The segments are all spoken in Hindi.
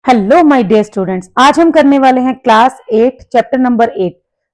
हेलो माय डियर स्टूडेंट्स, आज हम करने वाले हैं class 8 chapter number 8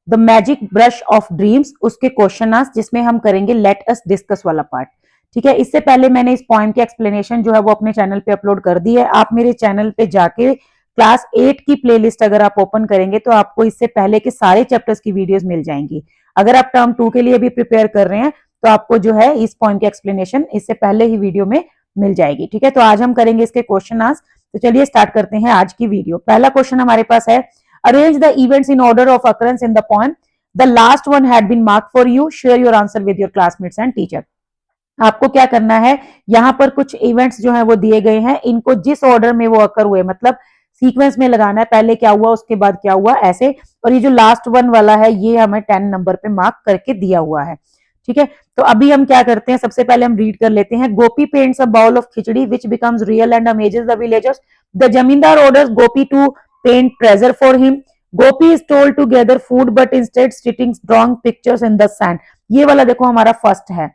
the magic brush off dreams, उसके क्वेश्चन आंसर, जिसमें हम करेंगे लेट अस डिस्कस वाला पार्ट। ठीक है, इससे पहले मैंने इस पॉइंट की एक्सप्लेनेशन जो है वो अपने चैनल पे अपलोड कर दी है। आप मेरे चैनल पे जाके क्लास 8 की प्लेलिस्ट अगर आप ओपन करेंगे तो आपको इससे पहले के सारे चैप्टर्स की वीडियोस मिल जाएंगी। अगर आप टर्म 2 के लिए भी प्रिपेयर कर रहे हैं तो आपको जो है इस पॉइंट की एक्सप्लेनेशन इससे पहले ही वीडियो में मिल जाएगी। ठीक है, तो आज हम करेंगे इसके क्वेश्चन आंसर। तो चलिए स्टार्ट करते हैं आज की वीडियो। पहला क्वेश्चन हमारे पास है, arrange the events in order of occurrence in the poem, the last one had been marked for you, share your answer with your classmates and teacher. आपको क्या करना है, यहाँ पर कुछ इवेंट्स जो है वो दिए गए हैं, इनको जिस ऑर्डर में वो अकर हुए, मतलब सीक्वेंस में लगाना है, पहले क्या हुआ उसके बाद क्या हुआ, ऐसे। और ये जो लास्ट वन वाला है ये हमें 10 नंबर पे मार्क करके दिया हुआ है। ठीक है, तो अभी हम क्या करते हैं, सबसे पहले हम रीड कर लेते हैं। Gopi paints a bowl of khichdi which becomes real and amazes the villagers. The zamindar orders Gopi to paint treasure for him. Gopi is told to gather food but instead sitting drawing pictures in the sand. ये वाला देखो हमारा फर्स्ट है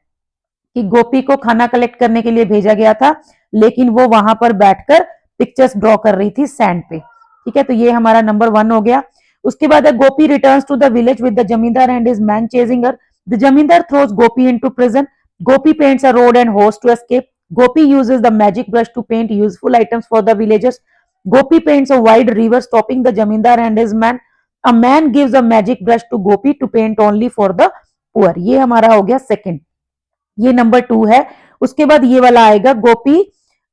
कि गोपी को खाना कलेक्ट करने के लिए भेजा गया था, लेकिन वो वहां पर बैठकर पिक्चर्स ड्रॉ कर रही थी सैंड पे। ठीक है, तो ये हमारा नंबर 1 हो गया। उसके बाद है Gopi returns to the village with the zamindar and his man chasing her. The zamindar throws Gopi into prison. Gopi paints a road and horse to escape. Gopi uses the magic brush to paint useful items for the villagers. Gopi paints a wide river stopping the zamindar and his man. A man gives a magic brush to Gopi to paint only for the poor. ये हमारा हो गया सेकंड, ये नंबर 2 है। उसके बाद ये वाला आएगा, गोपी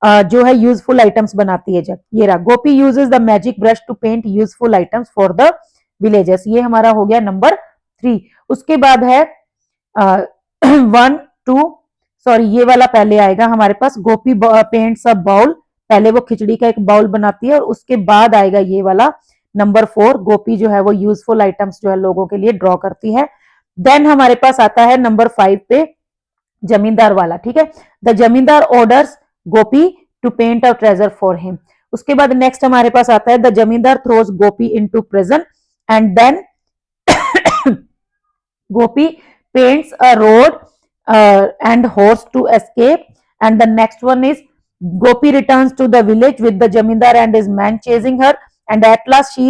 जो है यूजफुल आइटम्स बनाती है जब, ये रहा, Gopi uses the magic brush to paint useful items for the villagers. ये हमारा हो गया नंबर 3। उसके बाद है 1 2, सॉरी ये वाला पहले आएगा हमारे पास, गोपी पेंट्स अ बाउल, पहले वो खिचड़ी का एक बाउल बनाती है और उसके बाद आएगा ये वाला नंबर 4, गोपी जो है वो यूजफुल आइटम्स जो है लोगों के लिए ड्रॉ करती है। देन हमारे पास आता है नंबर 5 पे जमींदार वाला। ठीक है, the zamindar orders Gopi to paint a treasure for him. उसके बाद नेक्स्ट हमारे पास आता है, the zamindar throws Gopi into prison and then Gopi paints a road and horse to escape. And the next one is Gopi returns to the village with the Jamindar and his man chasing her, and at last she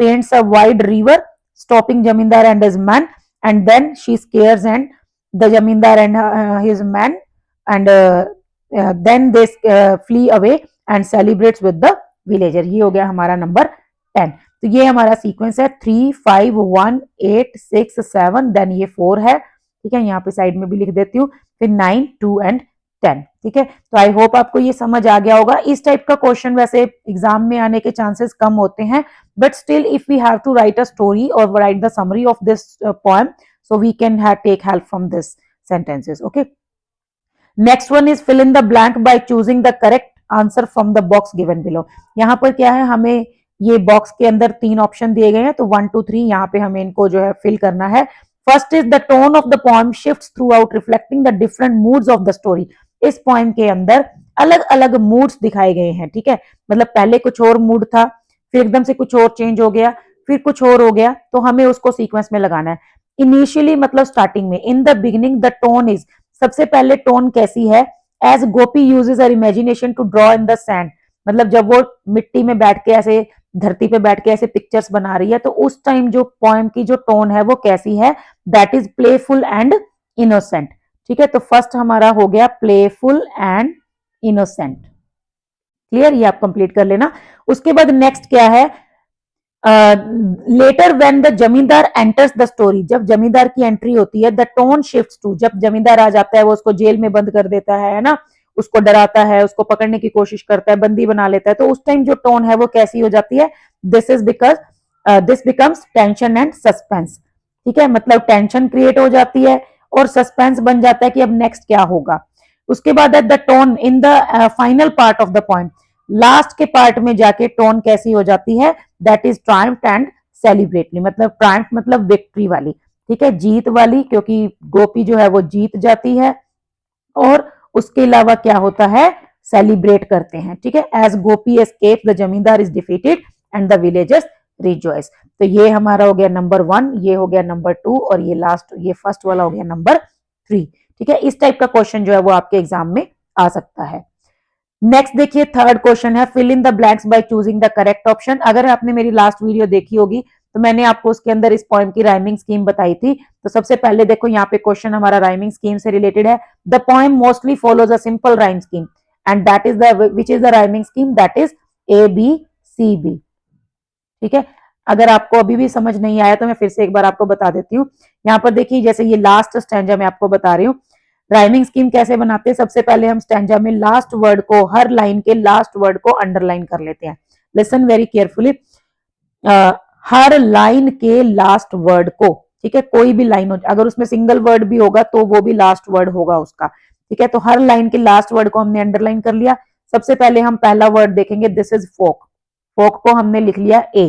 paints a wide river stopping Jamindar and his man, and then she scares and the Jamindar and his man, and then they flee away and celebrates with the villager। ये हो गया हमारा नंबर 10। तो ये हमारा सीक्वेंस है 3 5 1 8 6 7, देन ये 4 है। ठीक है, यहाँ पे साइड में भी लिख देती हूँ, फिर 9 2 एंड 10। ठीक है, तो आई होप आपको ये समझ आ गया होगा। इस टाइप का क्वेश्चन वैसे एग्जाम में आने के चांसेस कम होते हैं, but still if we have to write a story और write the summary of this poem, so we can take help from this sentences. Okay, next one is fill in the blank by choosing the correct answer from the box given below। यहाँ पर क्या है, हमें ये बॉक्स के अंदर 3 ऑप्शन दिए गए हैं, तो 1 2 3 यहाँ पे हमें इनको जो है फिल करना है। First is the tone of the poem shifts through out reflecting the different moods of the story. इस पोएम के अंदर अलग अलग मूड्स दिखाए गए हैं। ठीक है, मतलब पहले कुछ और मूड था, फिर एकदम से कुछ और चेंज हो गया, फिर कुछ और हो गया, तो हमें उसको सीक्वेंस में लगाना है। इनिशियली मतलब स्टार्टिंग में, in the beginning the tone is, सबसे पहले टोन कैसी है, as Gopi uses her imagination to draw in the sand, मतलब जब वो मिट्टी में बैठ के ऐसे, धरती पे बैठ के ऐसे पिक्चर्स बना रही है, तो उस टाइम जो पोएम की जो टोन है वो कैसी है, that is playful and innocent. ठीक है, तो फर्स्ट हमारा हो गया प्लेफुल एंड इनोसेंट। क्लियर, ये आप कंप्लीट कर लेना। उसके बाद नेक्स्ट क्या है, लेटर व्हेन द जमींदार एंटर्स द स्टोरी, जब जमींदार की एंट्री होती है, द टोन शिफ्ट्स टू, जब जमींदार आ जाता है वो उसको जेल में बंद कर देता है ना, उसको डराता है, उसको पकड़ने की कोशिश करता है, बंदी बना लेता है, तो उस टाइम जो टोन है वो कैसी हो जाती है, this is because this becomes tension and suspense. ठीक है, मतलब टेंशन क्रिएट हो जाती है और सस्पेंस बन जाता है कि अब नेक्स्ट क्या होगा। उसके बाद the tone in the final part of the poem, last के पार्ट में जाके टोन कैसी हो जाती है, दैट इज ट्रायम्फ एंड सेलिब्रेटली, मतलब ट्रायम्फ मतलब विक्ट्री वाली। ठीक है, जीत वाली, क्योंकि गोपी जो है वो जीत जाती है, और उसके अलावा क्या होता है, सेलिब्रेट करते हैं। ठीक है, एज गोपी एस्केप द जमींदार is defeated and the villagers rejoice. तो ये हमारा हो गया नंबर 1, ये हो गया नंबर 2, और ये लास्ट, ये फर्स्ट वाला हो गया नंबर 3। ठीक है, इस टाइप का क्वेश्चन जो है वो आपके एग्जाम में आ सकता है। नेक्स्ट देखिए थर्ड क्वेश्चन है, fill in the blanks by choosing the correct option. अगर आपने मेरी लास्ट वीडियो देखी होगी तो मैंने आपको उसके अंदर इस पोएम की राइमिंग स्कीम बताई थी। तो सबसे पहले देखो यहाँ पे क्वेश्चन हमारा राइमिंग स्कीम से रिलेटेड है। The poem mostly follows a simple rhyme scheme and that is the which is the rhyming scheme, that is A B C B. ठीक है, अगर आपको अभी भी समझ नहीं आया तो मैं फिर से एक बार आपको बता देती हूँ। यहाँ पर देखिए जैसे ये लास्ट स्टैंजा मैं आपको बता रही हूँ, राइमिंग स्कीम कैसे बनाते हैं। सबसे पहले हम स्टैंजा में लास्ट वर्ड को, हर लाइन के लास्ट वर्ड को अंडरलाइन कर लेते हैं। लिसन वेरी केयरफुली, हर लाइन के लास्ट वर्ड को, ठीक है, कोई भी लाइन हो, अगर उसमें सिंगल वर्ड भी होगा तो वो भी लास्ट वर्ड होगा उसका। ठीक है, तो हर लाइन के लास्ट वर्ड को हमने अंडरलाइन कर लिया। सबसे पहले हम पहला वर्ड देखेंगे, दिस इज फोक। फोक को हमने लिख लिया ए।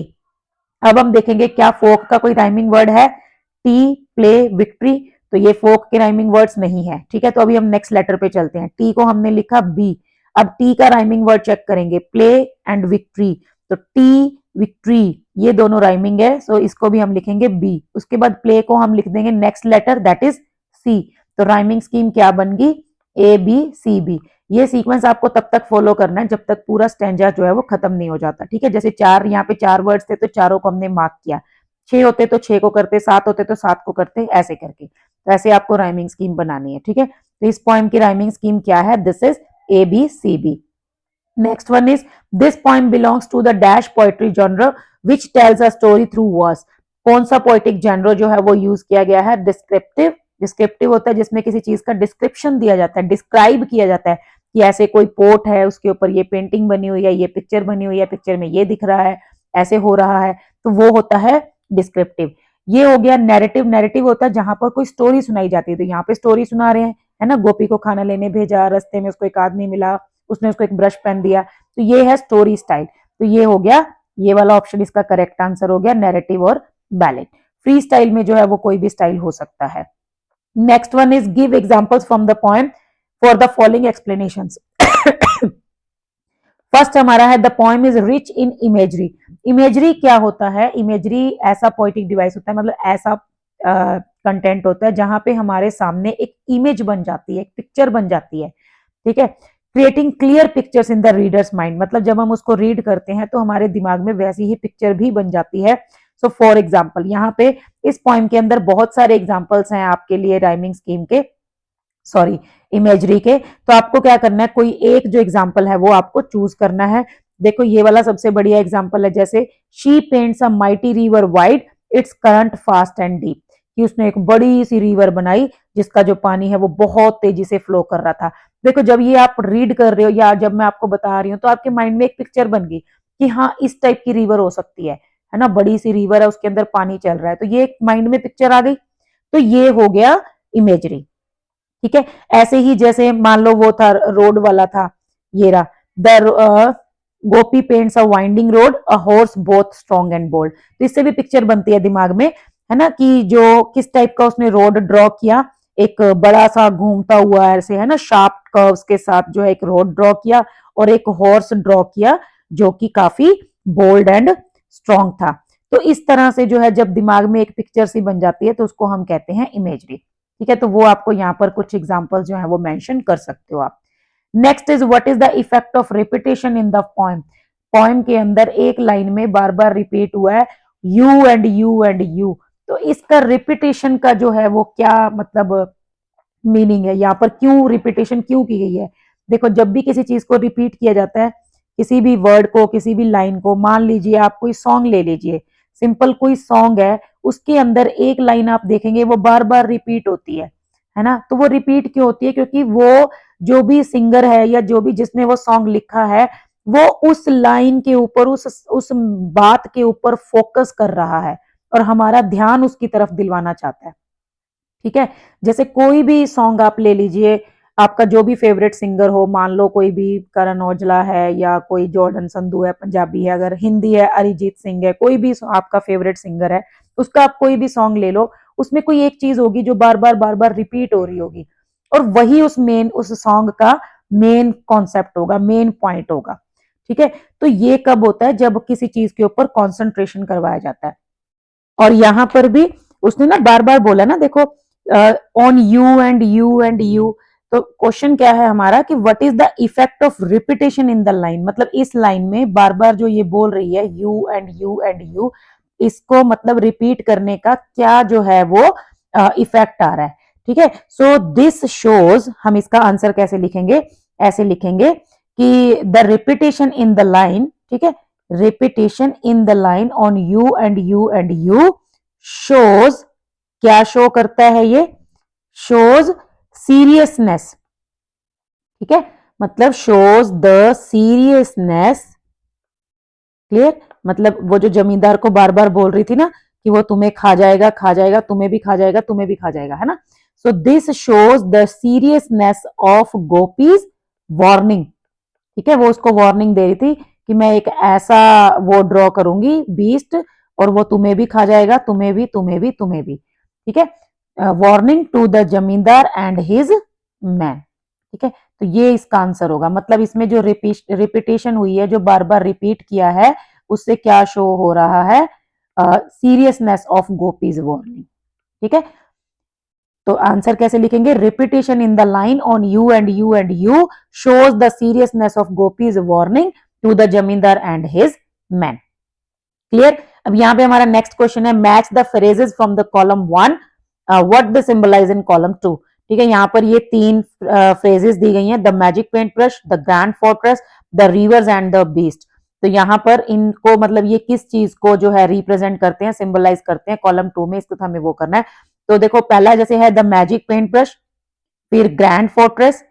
अब हम देखेंगे क्या फोक का कोई राइमिंग वर्ड है, टी, प्ले, विक्ट्री, तो ये फोक के राइमिंग वर्ड्स नहीं है। ठीक है, तो अभी हम नेक्स्ट लेटर पे चलते हैं। टी को हमने लिखा बी। अब टी का राइमिंग वर्ड चेक करेंगे, प्ले एंड विक्ट्री, तो टी विक्ट्री ये दोनों राइमिंग है, सो इसको भी हम लिखेंगे बी। उसके बाद प्ले को हम लिख देंगे next letter, that is C. तो राइमिंग स्कीम क्या बन गई, ए बी सी बी। ये सीक्वेंस आपको तब तक फॉलो करना है जब तक पूरा स्टैंजा जो है वो खत्म नहीं हो जाता। ठीक है, जैसे चार, यहाँ पे चार वर्ड्स थे तो चारों को हमने मार्क किया, 6 होते तो 6 को करते, 7 होते तो 7 को करते, ऐसे करके। तो ऐसे आपको राइमिंग स्कीम बनानी है। ठीक है, तो इस पोएम की राइमिंग स्कीम क्या है, this is A B C B. Next one is, this poem belongs to the dash poetry genre which tells a story through verse. कौन सा पोएटिक जॉनर जो है वो यूज किया गया है, डिस्क्रिप्टिव। डिस्क्रिप्टिव होता है जिसमें किसी चीज का डिस्क्रिप्शन दिया जाता है, डिस्क्राइब किया जाता है कि ऐसे कोई पोर्ट है, उसके ऊपर ये पेंटिंग बनी हुई है, ये पिक्चर बनी हुई है, पिक्चर में ये दिख रहा है, ऐसे हो रहा है, तो वो होता है डिस्क्रिप्टिव। ये हो गया नैरेटिव। नैरेटिव होता है जहां पर कोई स्टोरी सुनाई जाती है, तो यहाँ पे स्टोरी सुना रहे हैं, है ना, गोपी को खाना लेने भेजा, रास्ते में उसको एक आदमी मिला, उसने उसको एक ब्रश पेन दिया, तो ये है स्टोरी स्टाइल। तो ये हो गया, ये वाला ऑप्शन इसका करेक्ट आंसर हो गया, नैरेटिव और बैलेट। फ्री स्टाइल में जो है वो कोई भी स्टाइल हो सकता है। Next one is, give examples from the poem for the following explanations. First हमारा है, the poem is rich in imagery. Imagery क्या होता है, इमेजरी ऐसा पोएटिक डिवाइस होता है, मतलब ऐसा कंटेंट होता है जहां पे हमारे सामने एक इमेज बन जाती है, एक पिक्चर बन जाती है। ठीक है, creating clear pictures in the readers mind, मतलब जब हम उसको रीड करते हैं तो हमारे दिमाग में वैसी ही पिक्चर भी बन जाती है। सो फॉर एग्जाम्पल, यहाँ पे इस पोएम के अंदर बहुत सारे एग्जाम्पल्स हैं आपके लिए राइमिंग स्कीम के, सॉरी इमेजरी के। तो आपको क्या करना है, कोई एक जो एग्जाम्पल है वो आपको चूज करना है। देखो ये वाला सबसे बढ़िया एग्जाम्पल है, जैसे she paints a mighty river wide, its current fast and deep, कि उसने एक बड़ी सी रिवर बनाई जिसका जो पानी है वो बहुत तेजी से फ्लो कर रहा था। देखो जब ये आप रीड कर रहे हो या जब मैं आपको बता रही हूँ तो आपके माइंड में एक पिक्चर बन गई कि हाँ इस टाइप की रिवर हो सकती है ना, बड़ी सी रिवर है, उसके अंदर पानी चल रहा है, तो ये एक माइंड में पिक्चर आ गई, तो ये हो गया इमेजरी। ठीक है, ऐसे ही जैसे मान लो वो था रोड वाला था, ये रहा, the Gopi paints a winding road, a horse both strong and bold, तो इससे भी पिक्चर बनती है दिमाग में, है ना, कि जो किस टाइप का उसने रोड ड्रॉ किया, एक बड़ा सा घूमता हुआ ऐसे, है ना, शार्प कर्व्स के साथ जो है एक रोड ड्रॉ किया, और एक हॉर्स ड्रॉ किया जो कि काफी बोल्ड एंड स्ट्रॉन्ग था। तो इस तरह से जो है जब दिमाग में एक पिक्चर सी बन जाती है तो उसको हम कहते हैं इमेजरी। ठीक है, तो वो आपको यहाँ पर कुछ एग्जांपल जो है वो मेंशन कर सकते हो आप। Next is, what is the effect of repetition in the poem. Poem के अंदर एक लाइन में बार बार रिपीट हुआ है you and you and you, तो इसका रिपीटेशन का जो है वो क्या मतलब मीनिंग है, यहाँ पर क्यों रिपीटेशन क्यों की गई है। देखो जब भी किसी चीज को रिपीट किया जाता है, किसी भी वर्ड को, किसी भी लाइन को, मान लीजिए आप कोई सॉन्ग ले लीजिए, सिंपल कोई सॉन्ग है, उसके अंदर एक लाइन आप देखेंगे वो बार बार रिपीट होती है ना, तो वो रिपीट क्यों होती है, क्योंकि वो जो भी सिंगर है या जो भी जिसने वो सॉन्ग लिखा है वो उस लाइन के ऊपर, उस बात के ऊपर फोकस कर रहा है और हमारा ध्यान उसकी तरफ दिलवाना चाहता है। ठीक है, जैसे कोई भी सॉन्ग आप ले लीजिए, आपका जो भी फेवरेट सिंगर हो, मान लो कोई भी करण औजला है या कोई जॉर्डन संधू है, पंजाबी है, अगर हिंदी है अरिजीत सिंह है, कोई भी आपका फेवरेट सिंगर है, उसका आप कोई भी सॉन्ग ले लो, उसमें कोई एक चीज होगी जो बार बार रिपीट हो रही होगी, और वही उस सॉन्ग का मेन कॉन्सेप्ट होगा, मेन पॉइंट होगा। ठीक है, तो ये कब होता है, जब किसी चीज के ऊपर कॉन्सेंट्रेशन करवाया जाता है। और यहां पर भी उसने ना बार बार बोला ना, देखो on you and you and you, तो क्वेश्चन क्या है हमारा कि what is the effect of repetition in the line, मतलब इस लाइन में बार बार जो ये बोल रही है you and you and you, इसको मतलब रिपीट करने का क्या जो है वो इफेक्ट आ रहा है। ठीक है, सो दिस शोज, हम इसका आंसर कैसे लिखेंगे, ऐसे लिखेंगे कि the repetition in the line, ठीक है, repetition in the line on you and you and you shows, क्या शो करता है ये, शोज सीरियसनेस। ठीक है, मतलब शोज द सीरियसनेस, क्लियर, मतलब वो जो जमींदार को बार बार बोल रही थी ना कि वो तुम्हें खा जाएगा, खा जाएगा, तुम्हें भी खा जाएगा, तुम्हें भी खा जाएगा, है ना। So this shows the seriousness of Gopi's warning. ठीक है, वो उसको वार्निंग दे रही थी कि मैं एक ऐसा वो ड्रॉ करूंगी बीस्ट, और वो तुम्हें भी खा जाएगा, तुम्हें भी, तुम्हें भी, तुम्हें भी। ठीक है, warning to the zamindar and his man. ठीक है, तो ये इसका आंसर होगा, मतलब इसमें जो रिपीटेशन हुई है, जो बार बार रिपीट किया है, उससे क्या शो हो रहा है, सीरियसनेस ऑफ गोपीज वार्निंग। ठीक है, तो आंसर कैसे लिखेंगे, repetition in the line on you and you and you shows the seriousness of Gopi's warning to the zamindar and his man. Clear. अब यहाँ पे हमारा नेक्स्ट क्वेश्चन है, match the phrases from the column 1 what the symbolise in column 2। ठीक है, यहाँ पर ये तीन फ्रेजेस दी गई हैं, the magic paint brush, the grand fortress, the rivers and the beast. तो यहाँ पर इनको मतलब ये किस चीज को जो है रिप्रेजेंट करते हैं, सिंबलाइज करते हैं कॉलम 2 में, इसको हमें वो करना है। तो देखो पहला जैसे है द मैजिक पेंट ब्रश, फिर grand fortress,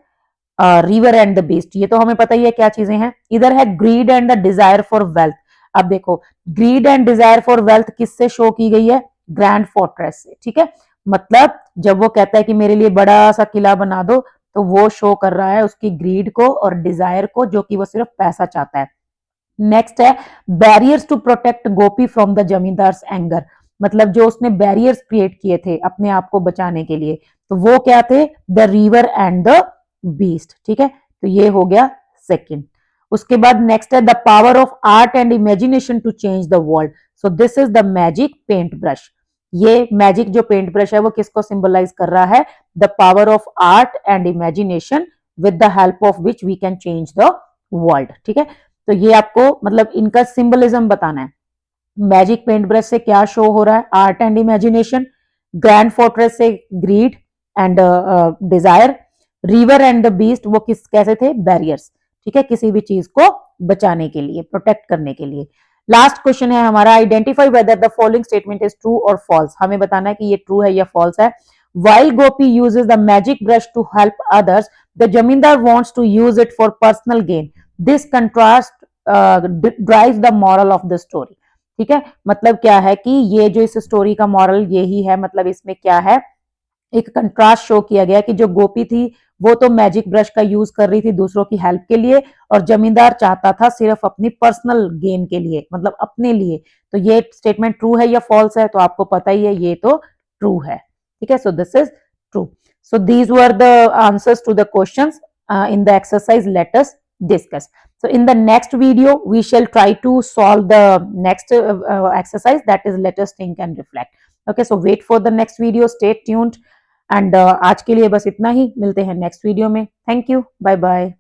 river and the beast, ये तो हमें पता ही है क्या चीजें हैं। इधर है grid and the desire for wealth. अब देखो grid and desire for wealth किससे शो की गई है, ग्रैंड फोर्ट्रेस से। ठीक है, मतलब जब वो कहता है कि मेरे लिए बड़ा सा किला बना दो, तो वो शो कर रहा है उसकी ग्रीड को और डिजायर को, जो कि वो सिर्फ पैसा चाहता है। नेक्स्ट है barriers to protect Gopi from the zamindar's anger, मतलब जो उसने बैरियर्स क्रिएट किए थे अपने आप को बचाने के लिए, तो वो क्या थे, the river and the beast. ठीक है, तो ये हो गया सेकंड। उसके बाद नेक्स्ट है the power of art and imagination to change the world, so this is the magic paint brush. ये मैजिक जो पेंट ब्रश है वो किसको सिंबलाइज कर रहा है, the power of art and imagination with the help of which we can change the world. ठीक है, तो ये आपको मतलब इनका सिंबलिज्म बताना है। मैजिक पेंट ब्रश से क्या शो हो रहा है, art and imagination, grand fortress से greed and desire, river and the beast वो किस कैसे थे, बैरियर्स। ठीक है, किसी भी चीज को बचाने के लिए, प्रोटेक्ट करने के लिए। लास्ट क्वेश्चन है हमारा, identify whether the following statement is true और फॉल्स, हमें बताना है कि ये ट्रू है या फॉल्स है। While Gopi uses the magic brush to help others, the Jamindar wants to use it for personal gain. This contrast drives the moral of the story. ठीक है, मतलब क्या है कि ये जो इस स्टोरी का मॉरल यही है, मतलब इसमें क्या है, एक कंट्रास्ट शो किया गया कि जो गोपी थी वो तो मैजिक ब्रश का यूज कर रही थी दूसरों की हेल्प के लिए, और जमींदार चाहता था सिर्फ अपनी पर्सनल गेन के लिए, मतलब अपने लिए। तो ये स्टेटमेंट ट्रू है या फॉल्स है, तो आपको पता ही है ये तो ट्रू है। ठीक है, so this is true. So these were the answers to the questions in the exercise, let us discuss. So in the next video we shall try to solve the next exercise, that is let us think and reflect. Okay, so wait for the next video, stay tuned, and आज के लिए बस इतना ही, मिलते हैं नेक्स्ट वीडियो में। Thank you, bye bye.